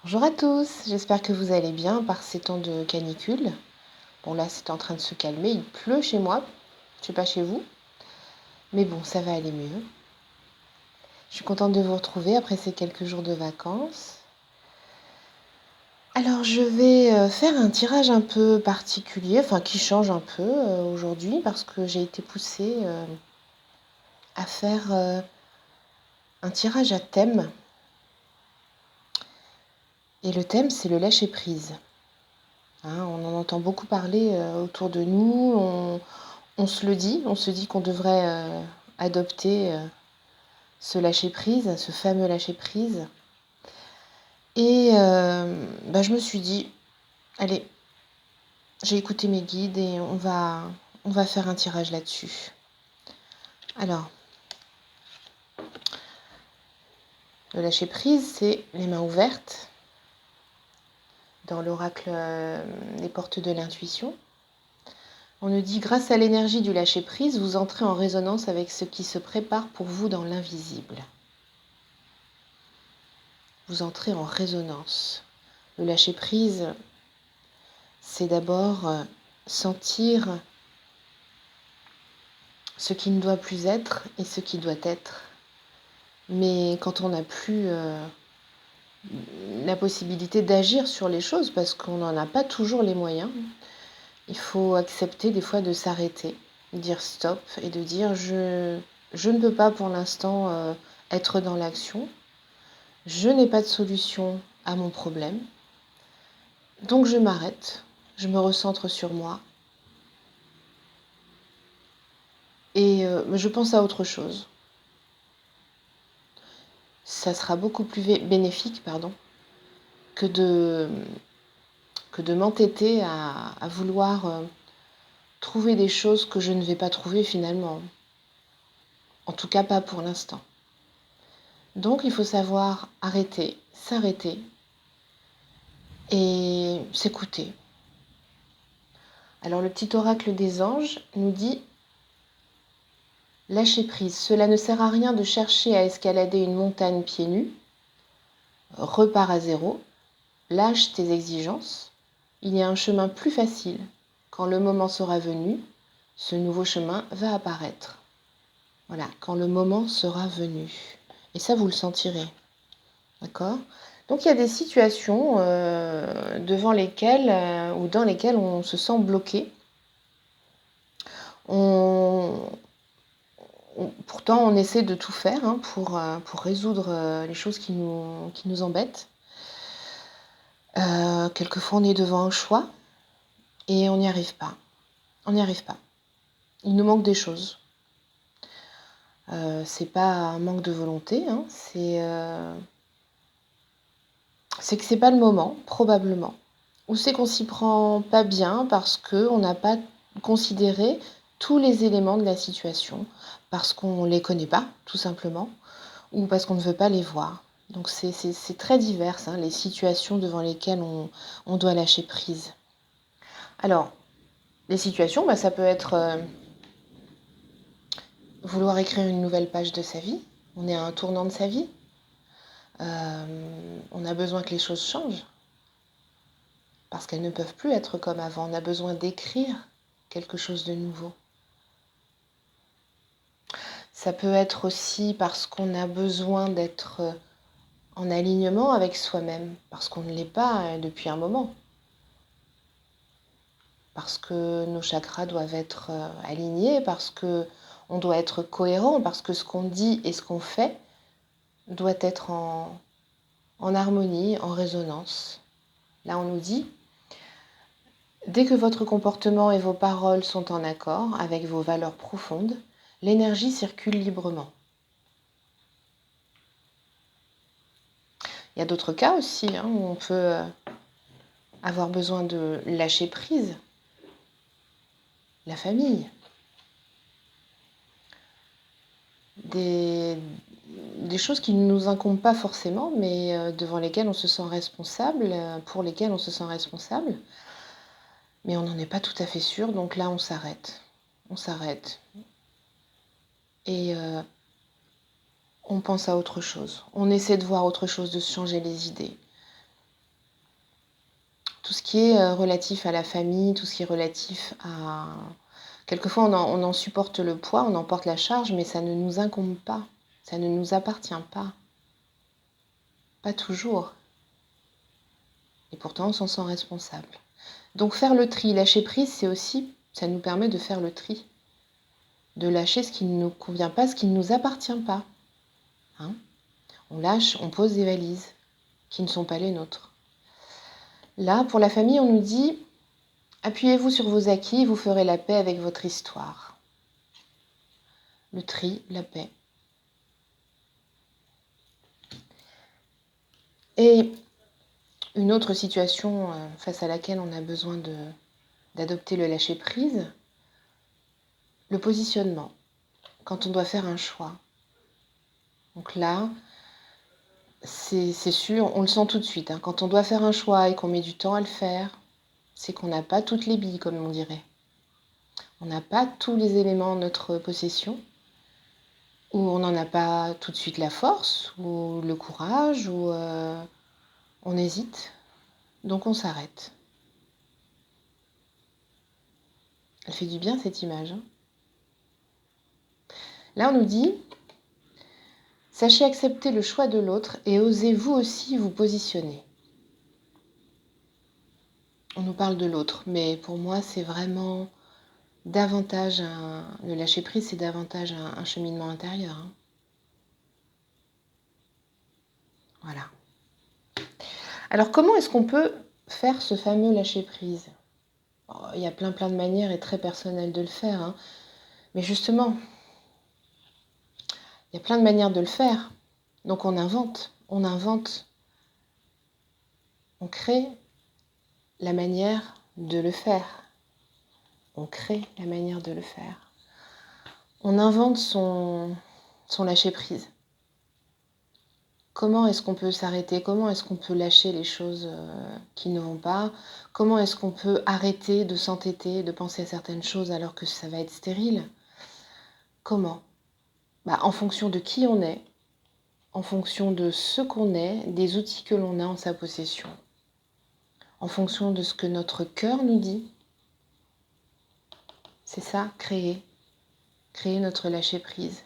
Bonjour à tous, j'espère que vous allez bien par ces temps de canicule. Bon là c'est en train de se calmer, il pleut chez moi, je sais pas chez vous, mais bon ça va aller mieux. Je suis contente de vous retrouver après ces quelques jours de vacances. Alors je vais faire un tirage un peu particulier, enfin qui change un peu aujourd'hui parce que j'ai été poussée à faire un tirage à thème. Et le thème c'est le lâcher prise. On en entend beaucoup parler autour de nous, on se le dit, on se dit qu'on devrait adopter ce lâcher-prise, ce fameux lâcher-prise. Et je me suis dit, allez, j'ai écouté mes guides et on va faire un tirage là-dessus. Alors, le lâcher-prise, c'est les mains ouvertes dans l'oracle des portes de l'intuition. On nous dit, grâce à l'énergie du lâcher-prise, vous entrez en résonance avec ce qui se prépare pour vous dans l'invisible. Vous entrez en résonance. Le lâcher-prise, c'est d'abord sentir ce qui ne doit plus être et ce qui doit être. Mais quand on n'a plus la possibilité d'agir sur les choses, parce qu'on n'en a pas toujours les moyens, il faut accepter des fois de s'arrêter, dire stop et de dire je ne peux pas pour l'instant être dans l'action, je n'ai pas de solution à mon problème, donc je m'arrête, je me recentre sur moi et je pense à autre chose. Ça sera beaucoup plus bénéfique que de, que de m'entêter à vouloir trouver des choses que je ne vais pas trouver finalement. En tout cas, pas pour l'instant. Donc, il faut savoir arrêter, s'arrêter et s'écouter. Alors, le petit oracle des anges nous dit « Lâchez prise, cela ne sert à rien de chercher à escalader une montagne pieds nus. Repars à zéro, lâche tes exigences. Il y a un chemin plus facile. Quand le moment sera venu, ce nouveau chemin va apparaître. » Voilà, quand le moment sera venu. Et ça, vous le sentirez. D'accord ? Donc, il y a des situations devant lesquelles ou dans lesquelles on se sent bloqué. Pourtant, on essaie de tout faire pour résoudre les choses qui nous embêtent. Quelquefois, on est devant un choix et on n'y arrive pas. On n'y arrive pas. Il nous manque des choses. C'est pas un manque de volonté, c'est que c'est pas le moment, probablement. Ou c'est qu'on s'y prend pas bien parce qu'on n'a pas considéré tous les éléments de la situation, parce qu'on les connaît pas, tout simplement, ou parce qu'on ne veut pas les voir. Donc c'est très divers, les situations devant lesquelles on doit lâcher prise. Alors, les situations, ça peut être vouloir écrire une nouvelle page de sa vie. On est à un tournant de sa vie. On a besoin que les choses changent. Parce qu'elles ne peuvent plus être comme avant. On a besoin d'écrire quelque chose de nouveau. Ça peut être aussi parce qu'on a besoin d'être en alignement avec soi-même, parce qu'on ne l'est pas depuis un moment. Parce que nos chakras doivent être alignés, parce qu'on doit être cohérent, parce que ce qu'on dit et ce qu'on fait doit être en harmonie, en résonance. Là, on nous dit, dès que votre comportement et vos paroles sont en accord avec vos valeurs profondes, l'énergie circule librement. Il y a d'autres cas aussi où on peut avoir besoin de lâcher prise. La famille. Des choses qui ne nous incombent pas forcément, mais devant lesquelles on se sent responsable, pour lesquelles on se sent responsable. Mais on n'en est pas tout à fait sûr, donc là on s'arrête. On s'arrête. Et on pense à autre chose. On essaie de voir autre chose, de se changer les idées. tout ce qui est relatif à la famille, tout ce qui est relatif à... Quelquefois, on en supporte le poids, on en porte la charge, mais ça ne nous incombe pas, ça ne nous appartient pas toujours. Et pourtant, on s'en sent responsable. Donc faire le tri, lâcher prise, c'est aussi, ça nous permet de faire le tri, de lâcher ce qui ne nous convient pas, ce qui ne nous appartient pas. Hein, on lâche, on pose des valises qui ne sont pas les nôtres. Là, pour la famille, on nous dit, appuyez-vous sur vos acquis, vous ferez la paix avec votre histoire. Le tri, la paix. Et une autre situation face à laquelle on a besoin d'adopter le lâcher-prise, le positionnement, quand on doit faire un choix. Donc là, c'est sûr, on le sent tout de suite. Hein. Quand on doit faire un choix et qu'on met du temps à le faire, c'est qu'on n'a pas toutes les billes, comme on dirait. On n'a pas tous les éléments en notre possession, ou on n'en a pas tout de suite la force, ou le courage, ou on hésite. Donc on s'arrête. Elle fait du bien cette image. Hein. Là, on nous dit, sachez accepter le choix de l'autre et osez vous aussi vous positionner. On nous parle de l'autre, mais pour moi, c'est vraiment davantage le lâcher-prise, c'est davantage un cheminement intérieur. Hein. Voilà. Alors, comment est-ce qu'on peut faire ce fameux lâcher-prise ? Il y a plein de manières et très personnelles de le faire. Hein. Mais justement, il y a plein de manières de le faire. Donc on invente, on crée la manière de le faire. On crée la manière de le faire. On invente son lâcher-prise. Comment est-ce qu'on peut s'arrêter? Comment est-ce qu'on peut lâcher les choses qui ne vont pas? Comment est-ce qu'on peut arrêter de s'entêter, de penser à certaines choses alors que ça va être stérile? Comment? En fonction de qui on est, en fonction de ce qu'on est, des outils que l'on a en sa possession, en fonction de ce que notre cœur nous dit. C'est ça, créer notre lâcher-prise.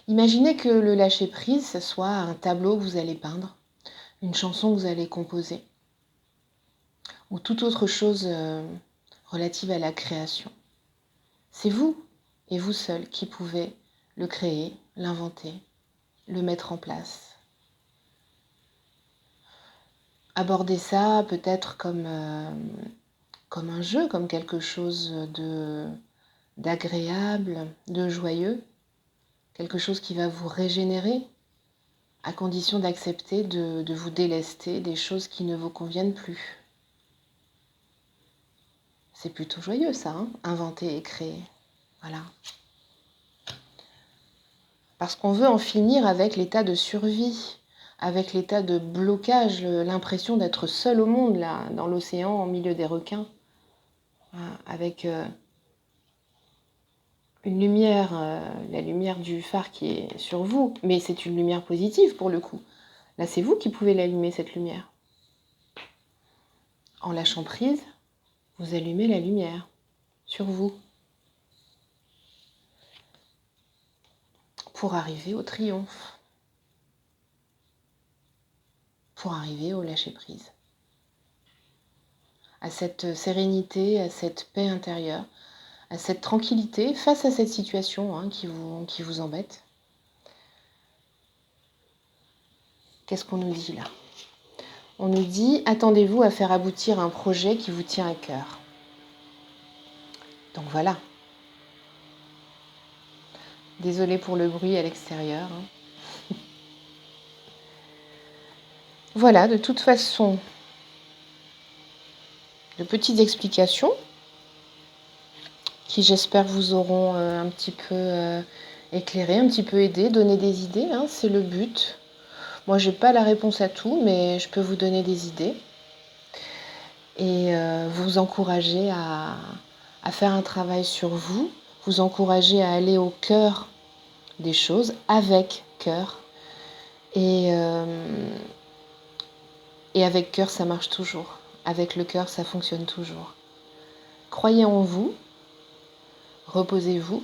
Imaginez que le lâcher-prise, ce soit un tableau que vous allez peindre, une chanson que vous allez composer, ou toute autre chose relative à la création. C'est vous et vous seul qui pouvez le créer, l'inventer, le mettre en place. Aborder ça peut-être comme un jeu, comme quelque chose d'agréable, de joyeux, quelque chose qui va vous régénérer, à condition d'accepter de vous délester des choses qui ne vous conviennent plus. C'est plutôt joyeux ça, hein, inventer et créer. Voilà. Parce qu'on veut en finir avec l'état de survie, avec l'état de blocage, l'impression d'être seul au monde, là, dans l'océan, au milieu des requins, avec une lumière, la lumière du phare qui est sur vous, mais c'est une lumière positive pour le coup. Là, c'est vous qui pouvez l'allumer, cette lumière. En lâchant prise, vous allumez la lumière sur vous pour arriver au triomphe, pour arriver au lâcher-prise, à cette sérénité, à cette paix intérieure, à cette tranquillité face à cette situation qui vous embête. Qu'est-ce qu'on nous dit là ? On nous dit, attendez-vous à faire aboutir un projet qui vous tient à cœur. Donc voilà. Désolée pour le bruit à l'extérieur. Voilà, de toute façon, de petites explications qui, j'espère, vous auront un petit peu éclairé, un petit peu aidé, donné des idées, c'est le but. Moi, je n'ai pas la réponse à tout, mais je peux vous donner des idées et vous encourager à faire un travail sur vous, vous encourager à aller au cœur des choses, avec cœur. Et avec cœur, ça marche toujours. avec le cœur, ça fonctionne toujours. Croyez en vous, reposez-vous,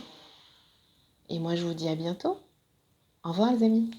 et moi je vous dis à bientôt. Au revoir les amis.